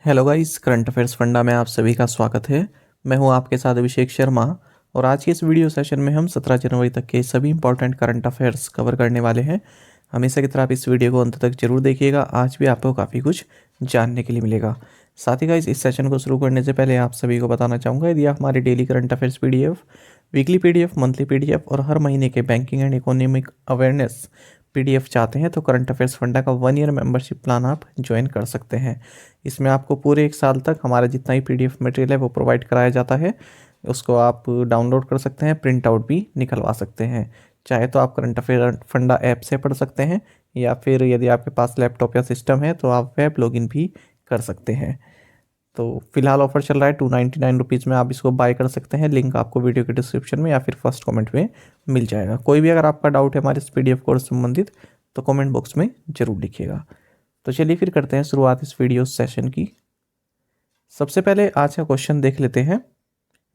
Hello guys, current affairs funda में आप सभी का स्वागत है। मैं हूं आपके साथ अभिषेक शर्मा और आज के इस वीडियो सेशन में हम 17 जनवरी तक के सभी इंपॉर्टेंट करंट अफेयर्स कवर करने वाले हैं। हमेशा की तरह आप इस वीडियो को अंत तक जरूर देखिएगा, आज भी आपको काफ़ी कुछ जानने के लिए मिलेगा। साथ ही गाइस, इस सेशन को शुरू करने से पहले आप सभी को बताना चाहूँगा, यदि आप हमारे daily current affairs PDF, weekly PDF, monthly PDF और हर महीने के banking and economic awareness PDF चाहते हैं तो करंट अफेयर्स फंडा का 1 ईयर मेंबरशिप प्लान आप ज्वाइन कर सकते हैं। इसमें आपको पूरे 1 साल तक हमारा जितना ही PDF मटेरियल है वो प्रोवाइड कराया जाता है। उसको आप डाउनलोड कर सकते हैं, प्रिंट आउट भी निकलवा सकते हैं। चाहे तो आप करंट अफेयर फंडा ऐप से पढ़ सकते हैं या फिर यदि आपके पास लैपटॉप या सिस्टम है तो आप वेब लॉगिन भी कर सकते हैं। तो फिलहाल ऑफर चल रहा है, 299 रुपीज़ में आप इसको बाय कर सकते हैं। लिंक आपको वीडियो के डिस्क्रिप्शन में या फिर फर्स्ट कमेंट में मिल जाएगा। कोई भी अगर आपका डाउट है हमारे इस PDF कोर्स संबंधित तो कमेंट बॉक्स में ज़रूर लिखिएगा। तो चलिए फिर करते हैं शुरुआत इस वीडियो सेशन की। सबसे पहले आज का क्वेश्चन देख लेते हैं।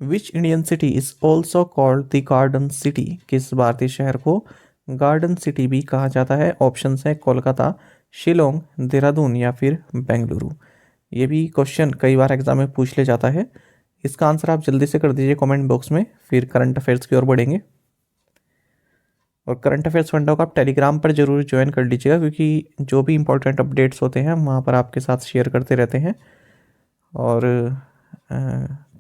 Which Indian city is also called the garden city? किस भारतीय शहर को गार्डन सिटी भी कहा जाता है? ऑप्शंस हैं कोलकाता, शिलोंग, देहरादून या फिर बेंगलुरु। ये भी क्वेश्चन कई बार एग्जाम में पूछ ले जाता है। इसका आंसर आप जल्दी से कर दीजिए कमेंट बॉक्स में, फिर करंट अफेयर्स की ओर बढ़ेंगे। और करंट अफेयर्स फंडा को आप टेलीग्राम पर जरूर ज्वाइन कर लीजिएगा, क्योंकि जो भी इंपॉर्टेंट अपडेट्स होते हैं हम वहाँ पर आपके साथ शेयर करते रहते हैं और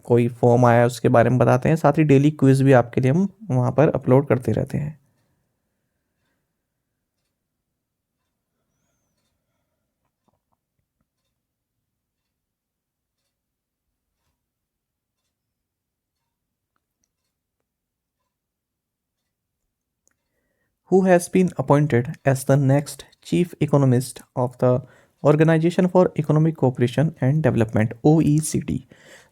कोई फॉर्म आया है उसके बारे में बताते हैं। साथ ही डेली क्विज भी आपके लिए हम वहाँ पर अपलोड करते रहते हैं। Who has been appointed as the next chief economist of the Organization for Economic Cooperation and Development OECD?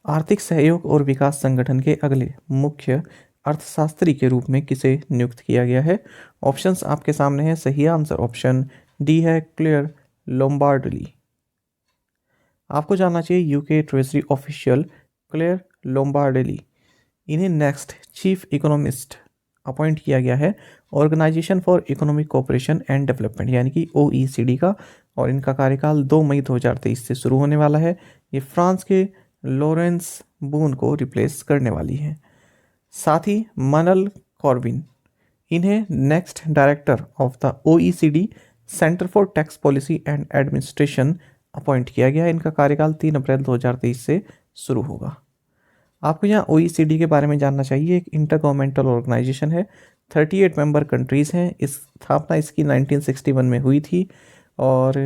आर्थिक सहयोग और विकास संगठन के अगले मुख्य अर्थशास्त्री के रूप में किसे नियुक्त किया गया है? ऑप्शंस आपके सामने हैं। सही आंसर ऑप्शन डी है, क्लेयर लोम्बार्डली। आपको जानना चाहिए UK Treasury official Claire Lombardelli, इन्हें नेक्स्ट चीफ इकोनॉमिस्ट अपॉइंट किया गया है organisation for economic cooperation and development यानी कि OECD का, और इनका कार्यकाल 2 मई 2023 से शुरू होने वाला है। ये फ्रांस के लॉरेंस बून को रिप्लेस करने वाली है। साथ ही मनल कॉर्बिन, इन्हें next director of the OECD centre for tax policy and administration appoint किया गया है। इनका कार्यकाल 3 अप्रैल 2023 से शुरू होगा। आपको यहाँ OECD के बारे में जानना चाहिए। एक इंटर गवर्नमेंटल ऑर्गेनाइजेशन है, 38 मेंबर कंट्रीज़ हैं। इस स्थापना इसकी 1961 में हुई थी और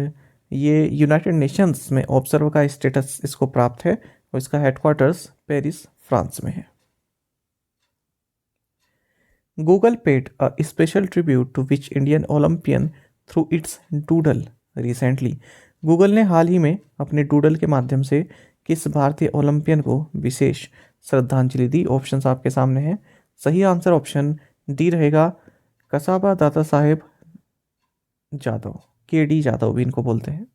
ये यूनाइटेड नेशंस में ऑब्जर्वर का स्टेटस इसको प्राप्त है और इसका हेडक्वार्टर्स पेरिस, फ्रांस में है। Google paid a special tribute to which Indian Olympian through its doodle recently? Google ने हाल ही में अपने डूडल के माध्यम से किस भारतीय ओलंपियन को विशेष श्रद्धांजलि दी? ऑप्शंस आपके सामने हैं। सही आंसर ऑप्शन डी रहेगा, कसाबा दादा साहेब जादव, KD जादव भी इनको बोलते हैं।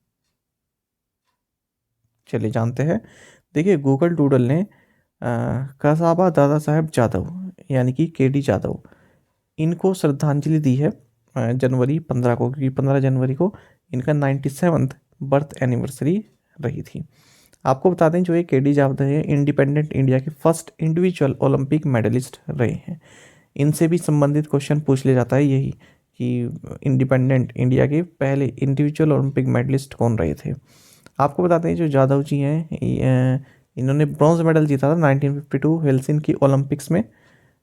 चलिए जानते हैं। देखिए, गूगल डूडल ने कसाबा दादा साहेब जादव यानी कि KD जादव, इनको श्रद्धांजलि दी है जनवरी 15 को, क्योंकि 15 जनवरी को इनका 97th बर्थ एनिवर्सरी रही थी। आपको बता दें, जो ये KD जादव है इंडिपेंडेंट इंडिया के फर्स्ट इंडिविजुअल ओलंपिक मेडलिस्ट रहे हैं। इनसे भी संबंधित क्वेश्चन पूछ लिया जाता है यही कि इंडिपेंडेंट इंडिया के पहले इंडिविजुअल ओलंपिक मेडलिस्ट कौन रहे थे। आपको बताते हैं जो जादव जी हैं, इन्होंने ब्रॉन्ज मेडल जीता था 1952 हेलसिंकी ओलंपिक्स में,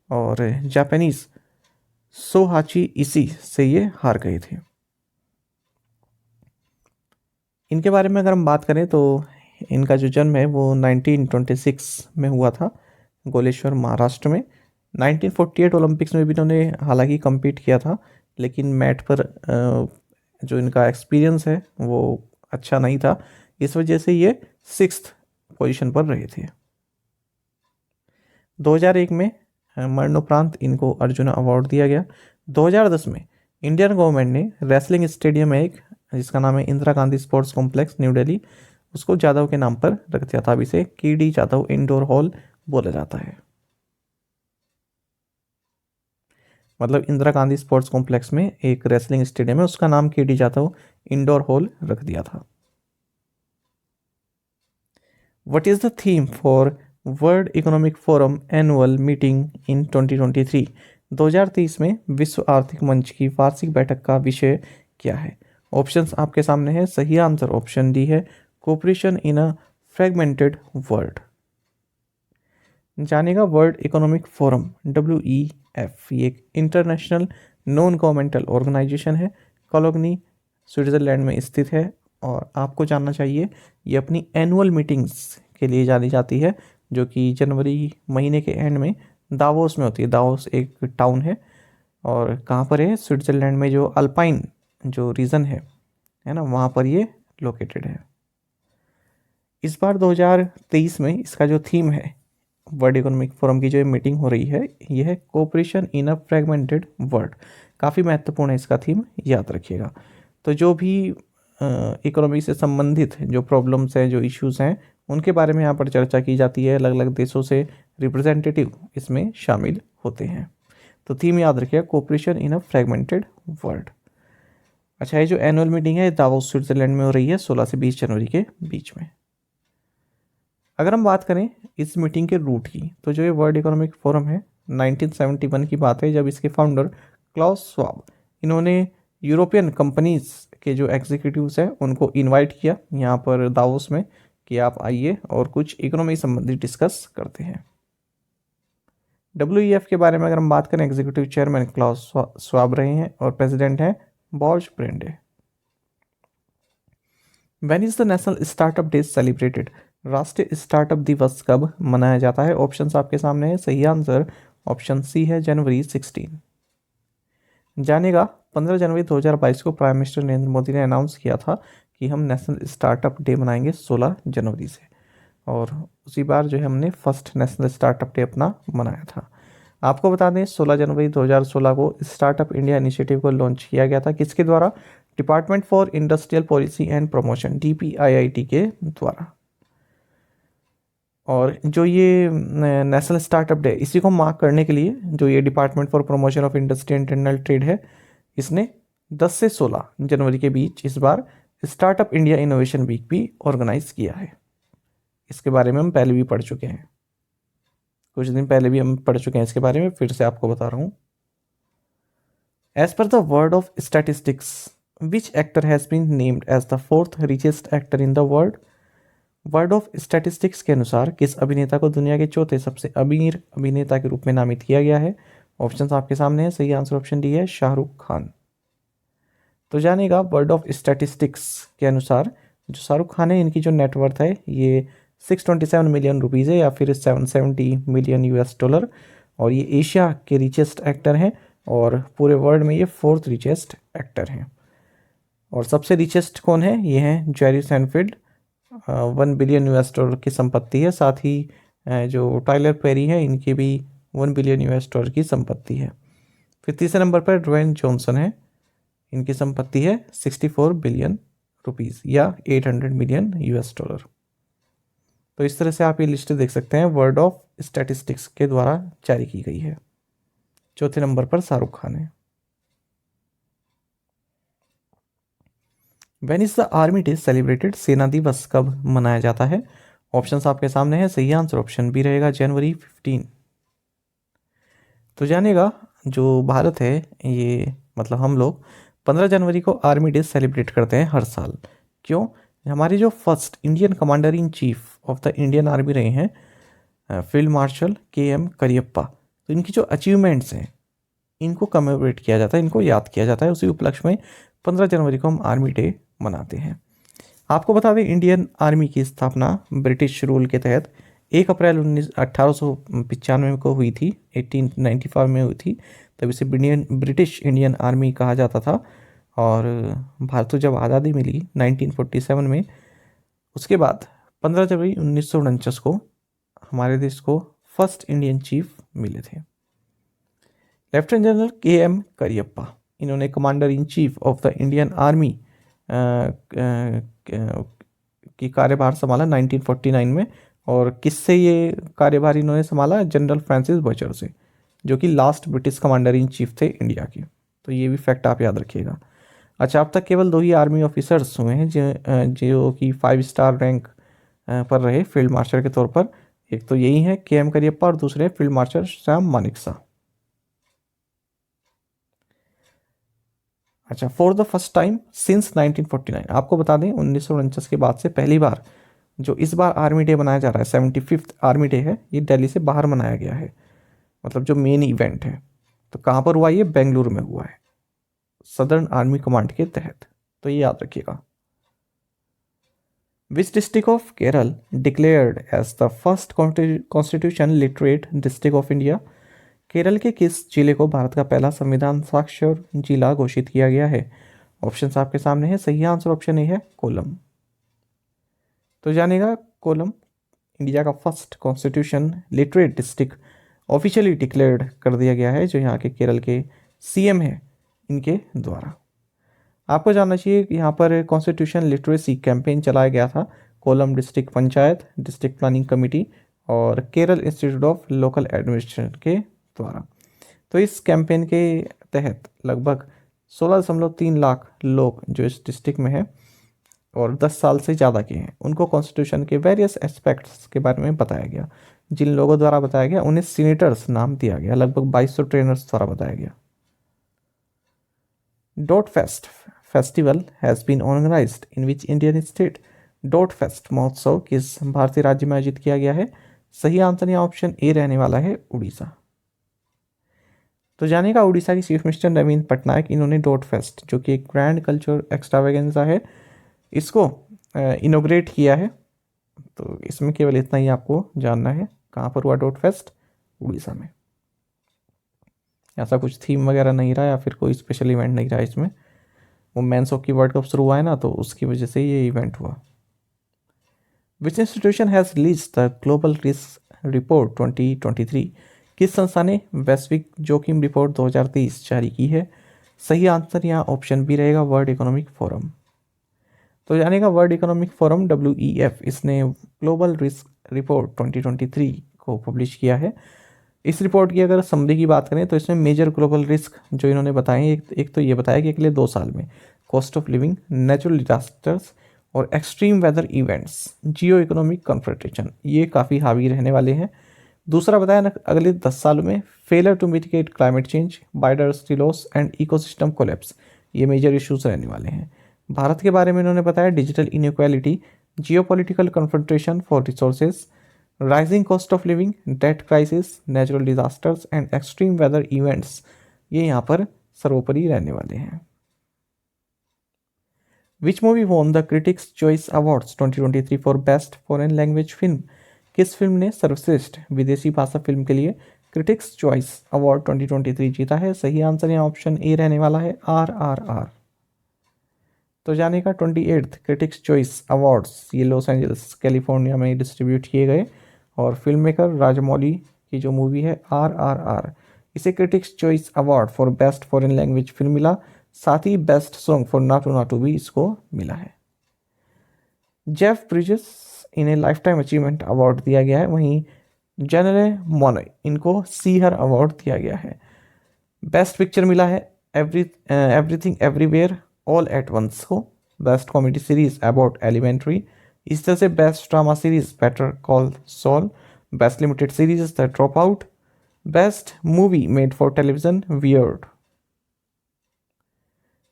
और जापानीज सोहाची इसी से ये हार गए थे। इनके बारे में अगर हम बात करें तो इनका जो जन्म है वो 1926 में हुआ था, गोलेश्वर, महाराष्ट्र में। 1948 ओलंपिक्स में भी इन्होंने हालांकि compete किया था, लेकिन मैट पर जो इनका एक्सपीरियंस है वो अच्छा नहीं था, इस वजह से ये 6th पोजीशन पर रहे थे। 2001 में मरणोपरांत इनको अर्जुन अवार्ड दिया गया। 2010 में इंडियन गवर्नमेंट ने रेसलिंग स्टेडियम है एक, जिसका नाम है Indira Gandhi sports complex, new Delhi, उसको जादव के नाम पर रख दिया था। अब इसे KD जादव इंडोर हॉल बोला जाता है। मतलब इंदिरा गांधी स्पोर्ट्स कॉम्प्लेक्स में एक रेसलिंग स्टेडियम है, उसका नाम KD जादव इंडोर हॉल रख दिया था। What is the theme for world economic forum annual meeting in 2023? 2023 में विश्व आर्थिक मंच की वार्षिक बैठक का विषय क्या है? ऑप्शंस आपके सामने है। सही आंसर ऑप्शन डी है, कोऑपरेशन इन अ फ्रेगमेंटेड वर्ल्ड। जानेगा वर्ल्ड इकोनॉमिक फोरम WEF, ये एक इंटरनेशनल नॉन गवर्नमेंटल ऑर्गेनाइजेशन है, कोलोगनी स्विट्ज़रलैंड में स्थित है। और आपको जानना चाहिए ये अपनी एनुअल मीटिंग्स के लिए जानी जाती है, जो कि जनवरी महीने के एंड में दावोस में होती है। दावोस एक टाउन है और कहाँ पर है? स्विट्ज़रलैंड में, जो अल्पाइन जो रीजन है ना, वहाँ पर ये लोकेटेड है। इस बार 2023 में इसका जो थीम है वर्ल्ड इकोनॉमिक फोरम की, जो मीटिंग हो रही है, यह है कोऑपरेशन इन अ फ्रेगमेंटेड वर्ल्ड। काफ़ी महत्वपूर्ण है इसका थीम, याद रखिएगा। तो जो भी इकोनॉमी से संबंधित जो प्रॉब्लम्स हैं, जो इश्यूज हैं, उनके बारे में यहाँ पर चर्चा की जाती है। अलग अलग देशों से रिप्रेजेंटेटिव इसमें शामिल होते हैं। तो थीम याद रखिएगा, कोऑपरेशन इन अ फ्रेगमेंटेड वर्ल्ड। अच्छा, ये जो एनुअल मीटिंग है दावोस स्विट्जरलैंड में हो रही है 16 से 20 जनवरी के बीच में। अगर हम बात करें इस मीटिंग के रूट की, तो जो ये वर्ल्ड इकोनॉमिक फोरम है 1971 की बात है, जब इसके फाउंडर क्लाउस श्वाब, इन्होंने यूरोपियन कंपनीज के जो एग्जीक्यूटिव्स हैं उनको इनवाइट किया यहाँ पर दावोस में कि आप आइए और कुछ इकोनॉमी संबंधी डिस्कस करते हैं। WEF के बारे में अगर हम बात करें, एग्जीक्यूटिव चेयरमैन क्लाउस श्वाब रहे हैं और प्रेसिडेंट हैं Borge Brende. When is the national startup day celebrated? राष्ट्रीय स्टार्टअप दिवस कब मनाया जाता है? ऑप्शंस आपके सामने है। सही आंसर ऑप्शन सी है, जनवरी 16। जानेगा 15 जनवरी 2022 को प्राइम मिनिस्टर नरेंद्र मोदी ने अनाउंस किया था कि हम नेशनल स्टार्टअप डे मनाएंगे 16 जनवरी से, और उसी बार जो है हमने फर्स्ट नेशनल स्टार्टअप डे अपना मनाया था। आपको बता दें 16 जनवरी 2016 को स्टार्टअप इंडिया इनिशिएटिव को लॉन्च किया गया था। किसके द्वारा? Department for industrial policy and promotion, DPIIT के द्वारा। और जो ये नेशनल स्टार्टअप डे, इसी को मार्क करने के लिए जो ये department for promotion of industry internal trade है, इसने 10 से 16 जनवरी के बीच इस बार स्टार्टअप इंडिया इनोवेशन वीक भी ऑर्गेनाइज किया है। इसके बारे में हम पहले भी पढ़ चुके हैं, कुछ दिन पहले भी हम पढ़ चुके हैं इसके बारे में, फिर से आपको बता रहा हूँ। As per the world of statistics, which actor has been named as the 4th richest actor in the world? World of statistics के अनुसार किस अभिनेता को दुनिया के चौथे सबसे अमीर अभिनेता के रूप में नामित किया गया है? ऑप्शंस आपके सामने है। सही आंसर ऑप्शन डी है, शाहरुख खान। तो जानेगा वर्ल्ड ऑफ स्टैटिस्टिक्स के अनुसार जो शाहरुख खान है, इनकी जो नेटवर्थ है ये 627 मिलियन रुपीज़ है, या फिर 770 मिलियन US डॉलर। और ये एशिया के रिचेस्ट एक्टर हैं और पूरे वर्ल्ड में ये 4th रिचेस्ट एक्टर हैं। और सबसे रिचेस्ट कौन है? ये हैं जेरी सैनफील्ड, 1 बिलियन US डॉलर की संपत्ति है। साथ ही जो टाइलर पेरी है, इनकी भी 1 बिलियन US डॉलर की संपत्ति है। फिर तीसरे नंबर पर ड्वेन जॉनसन है, इनकी संपत्ति है 64 बिलियन रुपीज़ या 800 मिलियन US डॉलर। तो इस तरह से आप ये लिस्ट देख सकते हैं, वर्ल्ड ऑफ स्टैटिस्टिक्स के द्वारा जारी की गई है। चौथे नंबर पर शाहरुख खान है। When is the army day celebrated? सेना दिवस कब मनाया जाता है? ऑप्शंस आपके सामने है। सही आंसर ऑप्शन बी रहेगा, जनवरी 15। तो जानेगा जो भारत है, ये मतलब हम लोग 15 जनवरी को आर्मी डे सेलिब्रेट करते हैं हर साल। क्यों? हमारे जो first Indian commander in chief of the Indian army रहे हैं फील्ड मार्शल KM करियप्पा, तो इनकी जो अचीवमेंट्स हैं इनको कमेमोरेट किया जाता है, इनको याद किया जाता है। उसी उपलक्ष्य में 15 जनवरी को हम आर्मी डे मनाते हैं। आपको बता दें इंडियन आर्मी की स्थापना ब्रिटिश रूल के तहत 1 अप्रैल 1895 को हुई थी, 1895 में हुई थी। तब इसे ब्रिटिश इंडियन आर्मी कहा जाता था। और भारत को जब आज़ादी मिली 1947 में, उसके बाद 15 जनवरी 1949 को हमारे देश को फर्स्ट इंडियन चीफ मिले थे। लेफ्टिनेंट जनरल KM करियप्पा, इन्होंने commander in chief of the Indian army की कार्यभार संभाला 1949 में। और किससे ये कार्यभार इन्होंने संभाला? जनरल फ्रांसिस बचर से, जो कि last British commander in chief थे इंडिया के। तो ये भी फैक्ट आप याद रखिएगा। अच्छा, अब तक केवल 2 ही आर्मी ऑफिसर्स हुए हैं जो कि 5 स्टार रैंक पर रहे फील्ड मार्शल के तौर पर। एक तो यही है के एम करियप्पा और दूसरे फील्ड मार्शल सैम मानेकशॉ। अच्छा, for the first time since 1949, आपको बता दें 1949 के बाद से पहली बार जो इस बार आर्मी डे मनाया जा रहा है, 75th आर्मी डे है, ये दिल्ली से बाहर मनाया गया है। मतलब जो मेन इवेंट है, तो कहाँ पर हुआ, ये बेंगलुरु में हुआ है, सदर्न आर्मी कमांड के तहत। तो ये याद रखिएगा। Which district of Kerala declared as the first constitution literate district of India? Kerala के किस जिले को भारत का पहला संविधान साक्षर जिला घोषित किया गया है? ऑप्शन आपके सामने है। सही आंसर ऑप्शन ए है कोलम। तो जानेगा, कोलम इंडिया का first constitution literate district officially declared कर दिया गया है, जो यहाँ के केरल के सीएम है इनके द्वारा। आपको जानना चाहिए कि यहाँ पर कॉन्स्टिट्यूशन लिटरेसी कैंपेन चलाया गया था Kollam district panchayat, district planning committee और Kerala institute of local administration के द्वारा। तो इस कैंपेन के तहत लगभग 16.3 लाख लोग जो इस डिस्ट्रिक्ट में है और 10 साल से ज़्यादा के हैं, उनको कॉन्स्टिट्यूशन के वेरियस एस्पेक्ट्स के बारे में बताया गया। जिन लोगों द्वारा बताया गया उन्हें सीनेटर्स नाम दिया गया। लगभग 2200 ट्रेनर्स द्वारा बताया गया। Dot fest festival has been organised in which Indian state? Dot fest महोत्सव किस भारतीय राज्य में आयोजित किया गया है? सही आंसर यहाँ ऑप्शन ए रहने वाला है, उड़ीसा। तो जानेगा, उड़ीसा की चीफ मिनिस्टर नवीन पटनायक, इन्होंने डॉट फेस्ट जो कि एक ग्रैंड कल्चर एक्स्ट्रावेगेंजा है, इसको इनोग्रेट किया है। तो इसमें केवल इतना ही आपको जानना है। कहाँ पर हुआ डॉट फेस्ट? उड़ीसा में। ऐसा कुछ थीम वगैरह नहीं रहा या फिर कोई स्पेशल इवेंट नहीं रहा इसमें। वो मेंस हॉकी वर्ल्ड कप शुरू हुआ है ना, तो उसकी वजह से ये इवेंट हुआ। विच institution has release the global risk report 2023? किस संस्था ने वैश्विक जोखिम रिपोर्ट 2023 जारी की है? सही आंसर यहाँ ऑप्शन बी रहेगा, वर्ल्ड इकोनॉमिक फोरम। तो जानेगा, वर्ल्ड इकोनॉमिक फोरम WEF, इसने ग्लोबल रिस्क रिपोर्ट 2023 को पब्लिश किया है। इस रिपोर्ट की अगर समरी की बात करें तो इसमें मेजर ग्लोबल रिस्क जो इन्होंने बताए, एक तो ये बताया कि अगले 2 साल में cost of living, natural disasters और extreme weather events, geo economic confrontation, ये काफ़ी हावी रहने वाले हैं। दूसरा बताया ना, अगले 10 सालों में failure to mitigate climate change, biodiversity loss and ecosystem collapse, ये मेजर इश्यूज रहने वाले हैं। भारत के बारे में इन्होंने बताया digital inequality, geopolitical confrontation for resources, rising cost of living, debt crisis, natural disasters and extreme weather events, ये यहाँ पर सर्वोपरि रहने वाले हैं। Which movie won the critics choice awards 2023 for best foreign language film? किस फिल्म ने सर्वश्रेष्ठ विदेशी भाषा फिल्म के लिए क्रिटिक्स चॉइस अवार्ड 2023 जीता है? सही आंसर यहाँ ऑप्शन ए रहने वाला है, RRR। तो जानेगा, 28th क्रिटिक्स चॉइस अवार्ड्स ये लॉस एंजल्स कैलिफोर्निया में डिस्ट्रीब्यूट किए गए और फिल्म मेकर राजमौली की जो मूवी है RRR, इसे critics choice award for best foreign language film मिला। साथ ही best song for Naatu Naatu भी इसको मिला है। जेफ ब्रिजेस इन्हें लाइफ टाइम अचीवमेंट अवार्ड दिया गया है। वहीं जेनरे मोनोय इनको सीहर अवार्ड दिया गया है। बेस्ट पिक्चर मिला है Everything Everywhere All at Once को। Best comedy series Abbott Elementary. इस तरह से best drama series Better Call Saul. Best limited series The Dropout आउट। Best movie made for television Weird.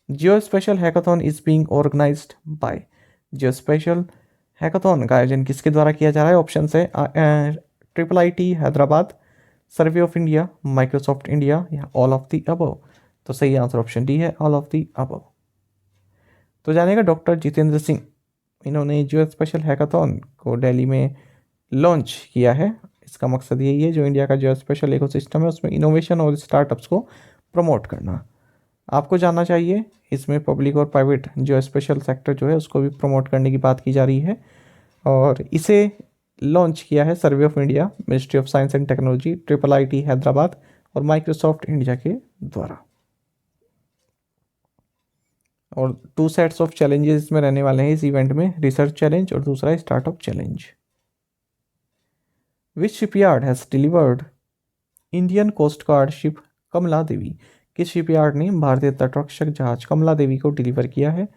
Jio special hackathon is being organised by. Jio special hackathon का आयोजन किसके द्वारा किया जा रहा है? ऑप्शन है IIT Hyderabad, survey of India, Microsoft India या ऑल ऑफ द अबव। तो सही आंसर ऑप्शन डी है, ऑल ऑफ द अबव। तो जानेगा, डॉक्टर जितेंद्र सिंह, इन्होंने जियो स्पेशल हैकाथॉन को दिल्ली में लॉन्च किया है। इसका मकसद यही है, जो इंडिया का जियो स्पेशल इकोसिस्टम है उसमें इनोवेशन और स्टार्टअप्स को प्रमोट करना। आपको जानना चाहिए, इसमें पब्लिक और प्राइवेट जियो स्पेशल सेक्टर जो है उसको भी प्रमोट करने की बात की जा रही है और इसे लॉन्च किया है survey of India, ministry of science and technology, IIT Hyderabad और माइक्रोसॉफ्ट इंडिया के द्वारा। और 2 सेट्स ऑफ चैलेंजेस में रहने वाले हैं इस इवेंट में, रिसर्च चैलेंज और दूसरा startup challenge. Which shipyard has delivered Indian coast guard ship Kamala Devi? किस शिपयार्ड ने भारतीय तटरक्षक जहाज कमला देवी को डिलीवर किया है?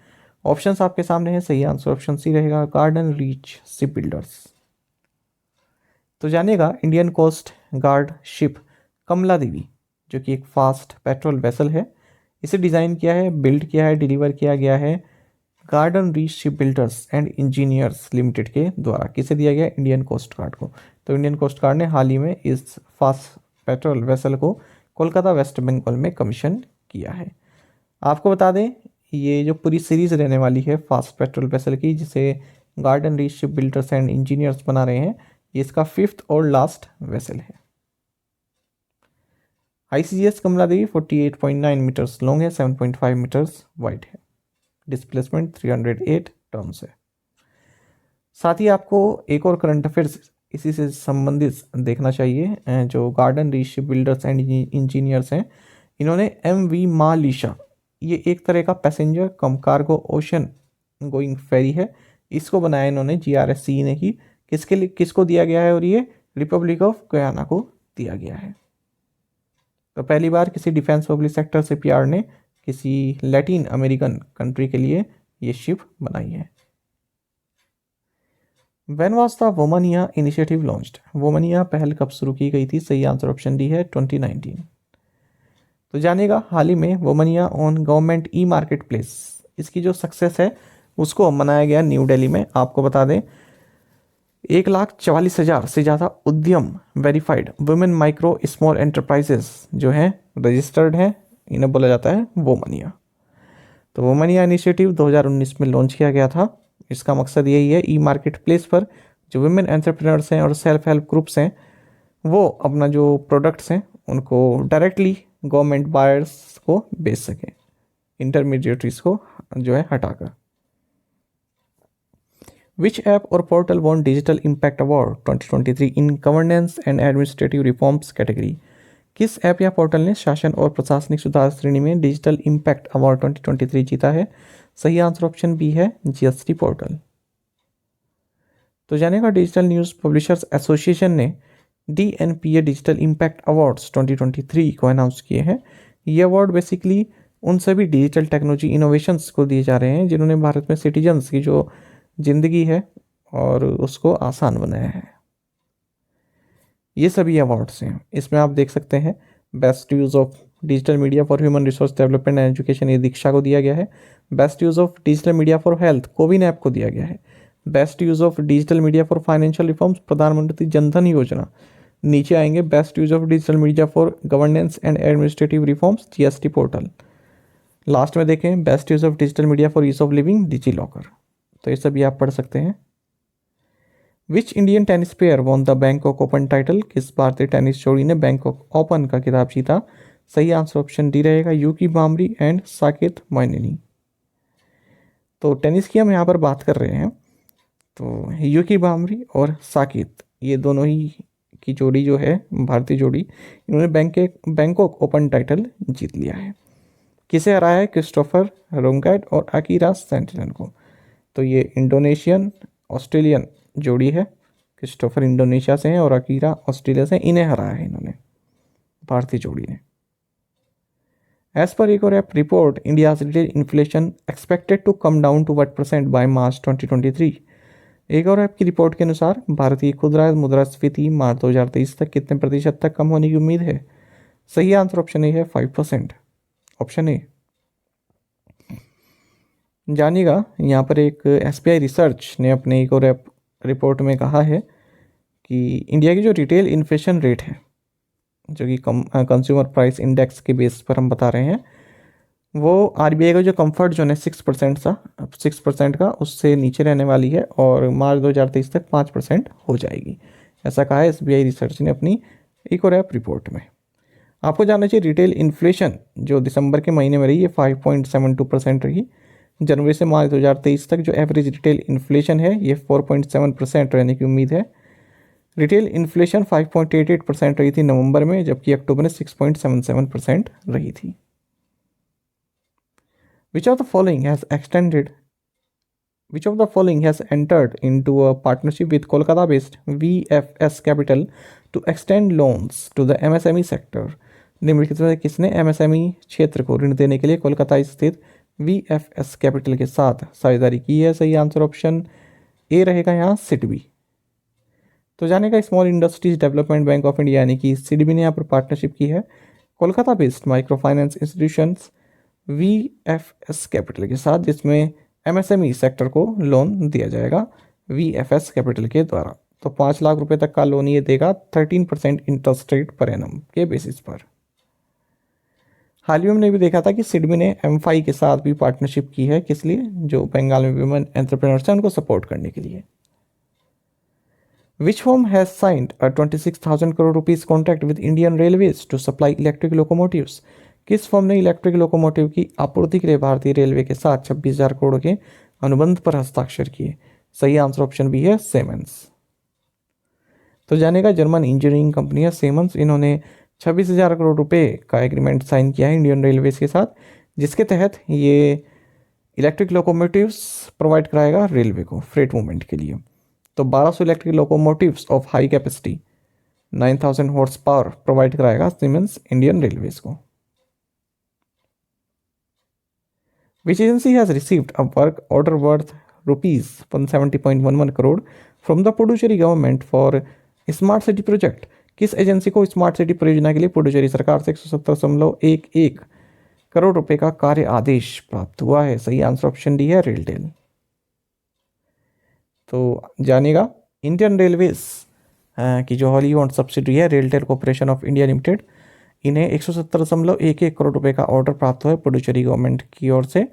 ऑप्शंस आपके सामने हैं, सही आंसर ऑप्शन सी रहेगा, गार्डन रीच शिप बिल्डर्स। तो जानिएगा Indian coast guard ship Kamala देवी, जो कि एक फास्ट पेट्रोल वेसल है, इसे डिज़ाइन किया है, बिल्ड किया है, डिलीवर किया गया है garden reach ship builders and engineers limited के द्वारा। किसे दिया गया? इंडियन कोस्ट गार्ड को। तो इंडियन कोस्ट गार्ड ने हाल ही में इस फास्ट पेट्रोल वेसल को कोलकाता वेस्ट बंगाल में कमीशन किया है। आपको बता दें ये जो पूरी सीरीज रहने वाली है फास्ट पेट्रोल वेसल की, जिसे garden reach ship builders and engineers बना रहे हैं, ये इसका 5th और लास्ट वेसल है। ICGS कमला देवी 48.9 मीटर्स लॉन्ग है, 7.5 मीटर्स वाइड है, डिस्प्लेसमेंट 308 टर्म्स है। साथ ही आपको एक और करंट अफेयर्स इसी से संबंधित देखना चाहिए। जो garden reach ship builders and engineers हैं, इन्होंने MV मालिशा, ये एक तरह का पैसेंजर कम कार्गो ओशन गोइंग फेरी है, इसको बनाया इन्होंने GRSC ने ही। किसके लिए, किसको दिया गया है? और ये रिपब्लिक ऑफ गयाना को दिया गया है। तो पहली बार किसी डिफेंस पब्लिक सेक्टर शिपयार्ड ने किसी लैटिन अमेरिकन कंट्री के लिए ये शिप बनाई है। When was the Womaniya initiative launched? Womaniya पहल कब शुरू की गई थी? सही आंसर ऑप्शन डी है, 2019। तो जानिएगा हाल ही में Womaniya on government e marketplace, इसकी जो सक्सेस है उसको मनाया गया न्यू दिल्ली में। आपको बता दें 1,44,000 से ज़्यादा उद्यम verified women micro small enterprises जो हैं रजिस्टर्ड हैं, इन्हें बोला जाता है वोमानिया। तो वोमानिया इनिशिएटिव 2019 में लॉन्च किया गया था। इसका मकसद यही है ई मार्केट प्लेस पर जो वुमेन एंटरप्रेन्योर्स हैं और सेल्फ हेल्प ग्रुप्स हैं, वो अपना जो प्रोडक्ट्स हैं उनको डायरेक्टली गवर्नमेंट बायर्स को बेच सकें, इंटरमीडिएटरीज को जो है हटाकर। Which app or portal won Digital Impact Award 2023 in Governance and Administrative Reforms category? किस ऐप या पोर्टल ने शासन और प्रशासनिक सुधार श्रेणी में डिजिटल इम्पैक्ट अवार्ड 2023 जीता है? सही आंसर ऑप्शन बी है, GST पोर्टल। तो जानिएगा डिजिटल न्यूज़ पब्लिशर्स एसोसिएशन ने DNPA डिजिटल इम्पैक्ट अवार्ड्स 2023 को अनाउंस किए हैं। ये अवार्ड बेसिकली उन सभी डिजिटल टेक्नोलॉजी इनोवेशंस को दिए जा रहे हैं जिन्होंने भारत में सिटीजन्स की जो ज़िंदगी है और उसको आसान बनाया है। ये सभी अवार्ड्स हैं, इसमें आप देख सकते हैं best use of digital media for human resource development and education, ये दीक्षा को दिया गया है। Best use of digital media for health, CoWIN app को दिया गया है। Best use of digital media for financial reforms, Pradhan Mantri Jan Dhan Yojana. नीचे आएंगे best use of digital media for governance and administrative reforms, GST portal. Last में देखें best use of digital media for ease of living, digi locker. तो ये सभी आप पढ़ सकते हैं। Which Indian tennis player won the Bangkok open title? किस भारतीय टेनिस जोड़ी ने बैंकॉक ओपन का खिताब जीता? सही आंसर ऑप्शन डी रहेगा, यूकी बाम्री एंड साकेत मोइनेनी। तो टेनिस की हम यहाँ पर बात कर रहे हैं, तो यूकी बाम्री और साकेत, ये दोनों ही की जोड़ी जो है भारतीय जोड़ी, इन्होंने बैंकॉक ओपन टाइटल जीत लिया है। किसे हराया है? क्रिस्टोफर रोंगैट और अकीरा सेंटिनल को। तो ये इंडोनेशियन ऑस्ट्रेलियन जोड़ी है, क्रिस्टोफर इंडोनेशिया से हैं और अकीरा ऑस्ट्रेलिया से, इन्हें हराया है इन्होंने, भारतीय जोड़ी ने। एज पर एक और app report, India's retail inflation expected to come down to what % by March 2023? एक और ऐप की रिपोर्ट के अनुसार भारतीय खुदरा मुद्रास्फीति मार्च 2023 तक कितने प्रतिशत तक कम होने की उम्मीद है? सही आंसर ऑप्शन ए है, 5%, ऑप्शन ए। जानिएगा यहाँ पर एक SBI रिसर्च ने अपने एक और ऐप रिपोर्ट में कहा है कि इंडिया की जो रिटेल इन्फ्लेशन रेट है, जो कि कंज्यूमर प्राइस इंडेक्स के बेस पर हम बता रहे हैं, वो RBI का जो कंफर्ट जोन है 6% सा 6% का, उससे नीचे रहने वाली है और मार्च 2023 तक 5% हो जाएगी, ऐसा कहा है SBI रिसर्च ने अपनी एक और ऐप रिपोर्ट में। आपको जानना चाहिए रिटेल इन्फ्लेशन जो दिसंबर के महीने में रही है 5.72% रही। जनवरी से मार्च 2023 तक जो एवरेज रिटेल इन्फ्लेशन है ये 4.7% रहने की उम्मीद है। रिटेल इन्फ्लेशन 5.88% रही थी नवंबर में, जबकि अक्टूबर में 6.77% रही थी। Which of the following has entered into a partnership with Kolkata-based VFS Capital to extend loans to the MSME sector? निम्नलिखित में से किसने MSME क्षेत्र को ऋण देने के लिए कोलकाता स्थित VFS कैपिटल के साथ साझेदारी की है। सही आंसर ऑप्शन ए रहेगा यहाँ सिडबी। तो जानेगा small industries development bank of India यानी कि सिडबी ने यहाँ पर पार्टनरशिप की है Kolkata based micro finance institutions VFS capital के साथ, जिसमें MSME सेक्टर को लोन दिया जाएगा VFS कैपिटल के द्वारा। तो 5 लाख रुपए तक का लोन ये देगा 13% इंटरेस्ट रेट पर एनम के बेसिस पर। हाल ही में हमने भी देखा था कि सिडबी ने M5 के साथ भी पार्टनरशिप की है, किस लिए, जो बंगाल में वुमेन एंटरप्रेन्योर्स हैं उनको सपोर्ट करने के लिए। Which firm has signed a 26,000 crore rupees contract with Indian Railways to supply electric locomotives? किस फर्म ने इलेक्ट्रिक लोकोमोटिव की आपूर्ति के लिए भारतीय रेलवे के साथ 26,000 करोड़ के अनुबंध पर हस्ताक्षर किए? सही आंसर ऑप्शन बी है सेमेंस। तो जानेगा जर्मन इंजीनियरिंग कंपनी है सेमंस, इन्होंने 26,000 करोड़ रुपए का एग्रीमेंट साइन किया है इंडियन रेलवेज के साथ, जिसके तहत ये इलेक्ट्रिक लोकोमोटिव्स प्रोवाइड कराएगा रेलवे को फ्रेट मूवमेंट के लिए। तो 1200 electric locomotives of high capacity 9,000 horse power provide कराएगा सीमेंस इंडियन रेलवेज को। Which agency has received a work order worth rupees 170.11 crore from the Puducherry government for smart city project? किस agency को smart city परियोजना के लिए पुडुचेरी सरकार से 170.11 करोड़ रुपए का कार्य आदेश प्राप्त हुआ है? सही आंसर ऑप्शन डी है रेलटेल। तो जानिएगा इंडियन रेलवेज की जो हॉली ओन्ड सब्सिडरी है RailTel corporation of India limited, इन्हें 170.11 करोड़ रुपए का ऑर्डर प्राप्त हुआ है पुडुचेरी गवर्नमेंट की ओर से,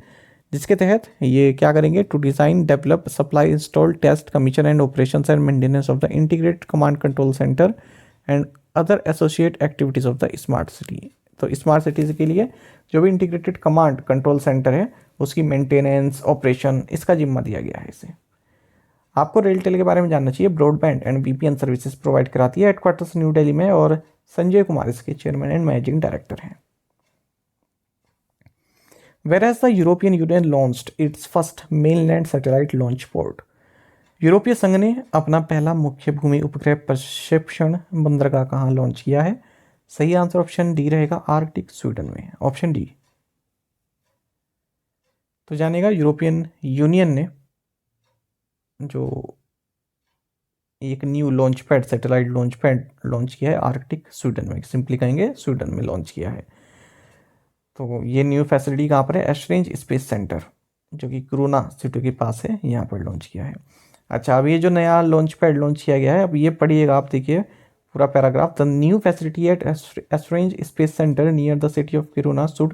जिसके तहत ये क्या करेंगे, to design develop supply install test commission and operations and maintenance of the integrated command control centre and other associate activities of the smart city. तो स्मार्ट सिटीज़ के लिए जो भी इंटीग्रेटेड कमांड कंट्रोल सेंटर है उसकी maintenance operation इसका जिम्मा दिया गया है इसे। आपको रेलटेल के बारे में जानना चाहिए, broadband and VPN services provide कराती है, हेडक्वार्टर्स न्यू दिल्ली में, और संजय कुमार इसके चेयरमैन एंड मैनेजिंग डायरेक्टर हैं। Whereas the European Union launched its first mainland satellite launch port, यूरोपीय संघ ने अपना पहला मुख्य भूमि उपग्रह प्रक्षेपण बंदरगाह कहाँ लॉन्च किया है? सही आंसर ऑप्शन डी रहेगा आर्कटिक स्वीडन में, ऑप्शन डी। तो जानेगा यूरोपियन यूनियन ने जो एक new launch pad satellite launch pad launch किया है आर्कटिक स्वीडन में, सिंपली कहेंगे स्वीडन में लॉन्च किया है। तो ये न्यू फैसिलिटी कहाँ पर है? एस्ट्रेंज स्पेस सेंटर जो कि क्रूना सिटी के पास है, यहाँ पर लॉन्च किया है। अच्छा, अब ये जो नया लॉन्च पैड लॉन्च किया गया है, अब ये पढ़िएगा आप, देखिए पूरा paragraph. The new facility at Esrange space centre near the city of Kiruna should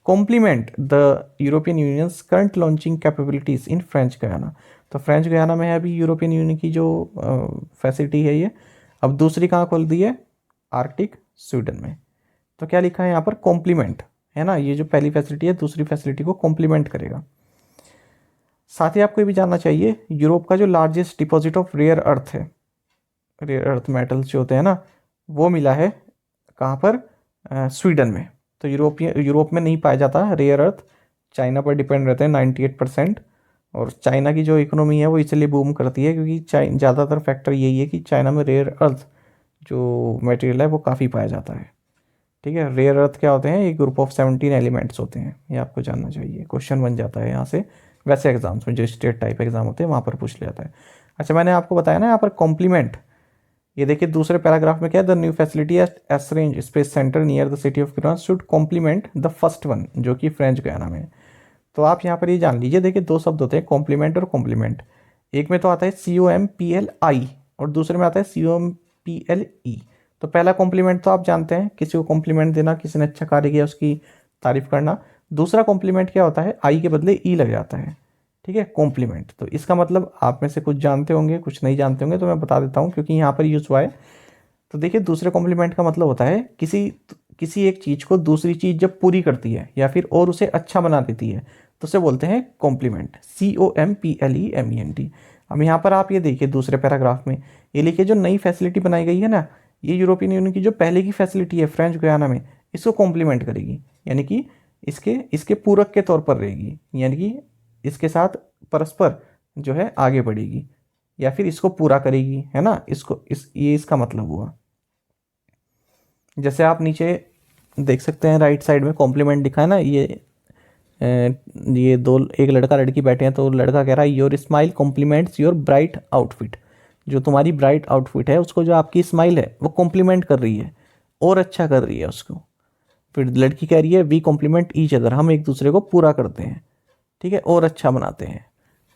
complement the European Union's current launching capabilities in French Guiana. तो फ्रेंच गयाना में है अभी यूरोपियन यूनियन की जो फैसिलिटी है ये, अब दूसरी कहाँ खोल दी है? आर्कटिक स्वीडन में। तो क्या लिखा है यहाँ पर? कॉम्प्लीमेंट, है ना, ये जो पहली फैसिलिटी है दूसरी फैसिलिटी को कॉम्प्लीमेंट करेगा। साथ ही आपको ये भी जानना चाहिए, यूरोप का जो largest deposit of rare earth है, रेयर अर्थ मेटल्स जो होते हैं ना, वो मिला है कहाँ पर? स्वीडन में। तो यूरोप में नहीं पाया जाता रेयर अर्थ, चाइना पर डिपेंड रहते हैं 98%, और चाइना की जो इकोनॉमी है वो इसलिए बूम करती है क्योंकि ज़्यादातर फैक्टर यही है कि चाइना में रेयर अर्थ जो मटेरियल है वो काफ़ी पाया जाता है। ठीक है, रेयर अर्थ क्या होते हैं? एक ग्रुप ऑफ 17 एलिमेंट्स होते हैं, ये आपको जानना चाहिए, क्वेश्चन बन जाता है यहाँ से वैसे एग्जाम्स में, जो स्टेट टाइप एग्जाम होते हैं वहाँ पर पूछ लिया जाता है। अच्छा, मैंने आपको बताया ना यहाँ पर कॉम्प्लीमेंट, ये देखिए दूसरे पैराग्राफ में क्या है? The new facility at Esrange space centre near the city of Kiruna should complement the first one, जो कि फ्रेंच गयाना में। तो आप यहाँ पर ये जान लीजिए, देखिए दो शब्द होते हैं कॉम्प्लीमेंट और कॉम्प्लीमेंट। एक में तो आता है COMPLI और दूसरे में आता है COMPLE। तो पहला कॉम्प्लीमेंट तो आप जानते हैं, किसी को कॉम्प्लीमेंट देना, किसी ने अच्छा कार्य किया उसकी तारीफ करना। दूसरा कॉम्प्लीमेंट क्या होता है? आई के बदले ई लग जाता है, ठीक है, कॉम्प्लीमेंट। तो इसका मतलब आप में से कुछ जानते होंगे कुछ नहीं जानते होंगे, तो मैं बता देता हूँ क्योंकि यहाँ पर यूज़ हुआ है। तो देखिए दूसरे कॉम्प्लीमेंट का मतलब होता है किसी एक चीज़ को दूसरी चीज़ जब पूरी करती है या फिर और उसे अच्छा बना देती है तो उसे बोलते हैं कॉम्प्लीमेंट, COMPLEMENT। अब यहाँ पर आप ये देखिए दूसरे पैराग्राफ में ये लिखिए, जो नई फैसिलिटी बनाई गई है ना, ये यूरोपियन यूनियन की जो पहले की फैसिलिटी है फ्रेंच गयाना में, इसको कॉम्प्लीमेंट करेगी, यानी कि इसके पूरक के तौर पर रहेगी, यानी कि इसके साथ परस्पर जो है आगे बढ़ेगी या फिर इसको पूरा करेगी, है ना, ये इसका मतलब हुआ। जैसे आप नीचे देख सकते हैं राइट साइड में कॉम्प्लीमेंट दिखा है ना, ये ये दो, एक लड़का लड़की बैठे हैं, तो लड़का कह रहा है your smile compliments your bright outfit. जो तुम्हारी ब्राइट आउटफिट है उसको जो आपकी स्माइल है वो कॉम्प्लीमेंट कर रही है और अच्छा कर रही है उसको। फिर लड़की कह रही है वी कॉम्प्लीमेंट ईच अदर, हम एक दूसरे को पूरा करते हैं, ठीक है, और अच्छा बनाते हैं।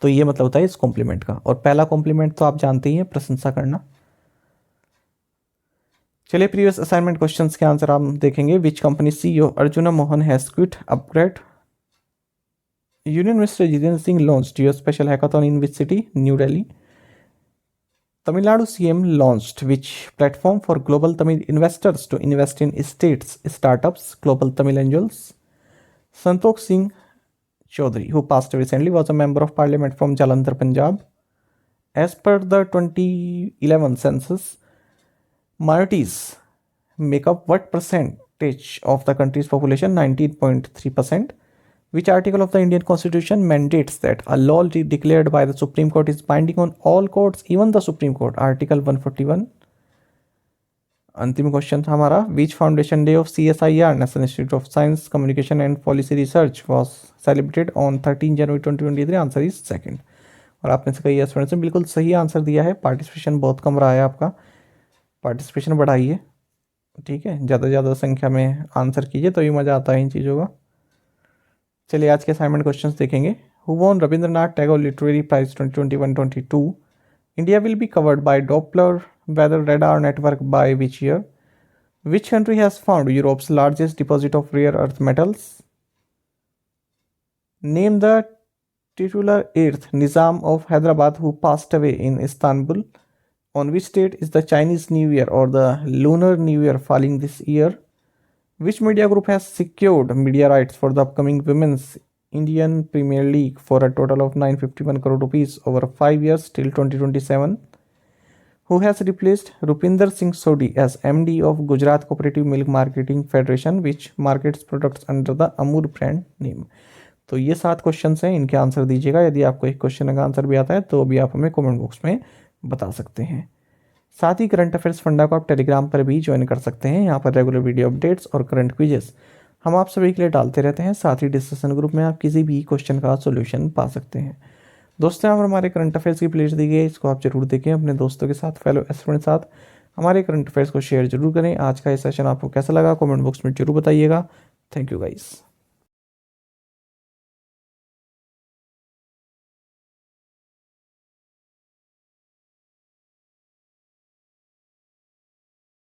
तो ये मतलब होता है इस कॉम्प्लीमेंट का। और पहला कॉम्प्लीमेंट तो आप जानते ही हैं, प्रशंसा करना। चलिए प्रीवियस असाइनमेंट क्वेश्चंस के आंसर आप देखेंगे। Which company CEO arjuna Mohan has quit upgrade? Union minister Jitendra Singh launched your special hackathon in which city? New Delhi. Tamil Nadu CM launched which platform for global Tamil investors to invest in states startups? Global Tamil Angels. Santokh Singh Chaudhary, who passed recently, was a member of parliament from Jalandhar, Punjab. As per the 2011 census, minorities make up what percentage of the country's population? 19.3%. Which article of the Indian Constitution mandates that a law declared by the Supreme Court is binding on all courts, even the Supreme Court? Article 141. अंतिम question था हमारा, which foundation day of CSIR national institute of science communication and policy research was celebrated on 13 January 2023? Answer is second. और आपने से कई students ने बिल्कुल सही आंसर दिया है। पार्टिसिपेशन बहुत कम रहा है आपका, पार्टिसिपेशन बढ़ाइए, ठीक है, ज़्यादा से ज़्यादा संख्या में आंसर कीजिए तभी मज़ा आता है इन चीज़ों का। चलिए आज के असाइनमेंट क्वेश्चंस देखेंगे। Who won Rabindranath Tagore literary prize 2021-22? India will be covered by Doppler weather radar network by which year? Which country has found Europe's largest deposit of rare earth metals? Name the titular eighth Nizam of Hyderabad who passed away in Istanbul. On which date is the Chinese New Year or the Lunar New Year falling this year? Which media group has secured media rights for the upcoming Women's Indian Premier League for a total of 951 crore rupees over 5 years till 2027? Who has replaced Rupinder Singh Sodhi as MD of Gujarat Cooperative Milk Marketing Federation, which markets products under the Amul brand name? तो ये 7 question हैं, इनके answer दीजिएगा। यदि आपको एक question का answer भी आता है तो भी आप हमें कमेंट बॉक्स में बता सकते हैं। साथ ही करंट अफेयर्स फंडा को आप टेलीग्राम पर भी ज्वाइन कर सकते हैं। यहाँ पर रेगुलर वीडियो अपडेट्स और करंट क्विजेस हम आप सभी के लिए डालते रहते हैं। साथ ही डिस्कशन ग्रुप में आप किसी भी क्वेश्चन का सोल्यूशन पा सकते हैं। दोस्तों यहाँ पर हमारे करंट अफेयर्स की प्लेलिस्ट दी गई है, इसको आप जरूर देखें, अपने दोस्तों के साथ, फेलो स्टूडेंट के साथ हमारे करंट अफेयर्स को शेयर जरूर करें। आज का ये सेशन आपको कैसा लगा कमेंट बॉक्स में जरूर बताइएगा। Thank you guys.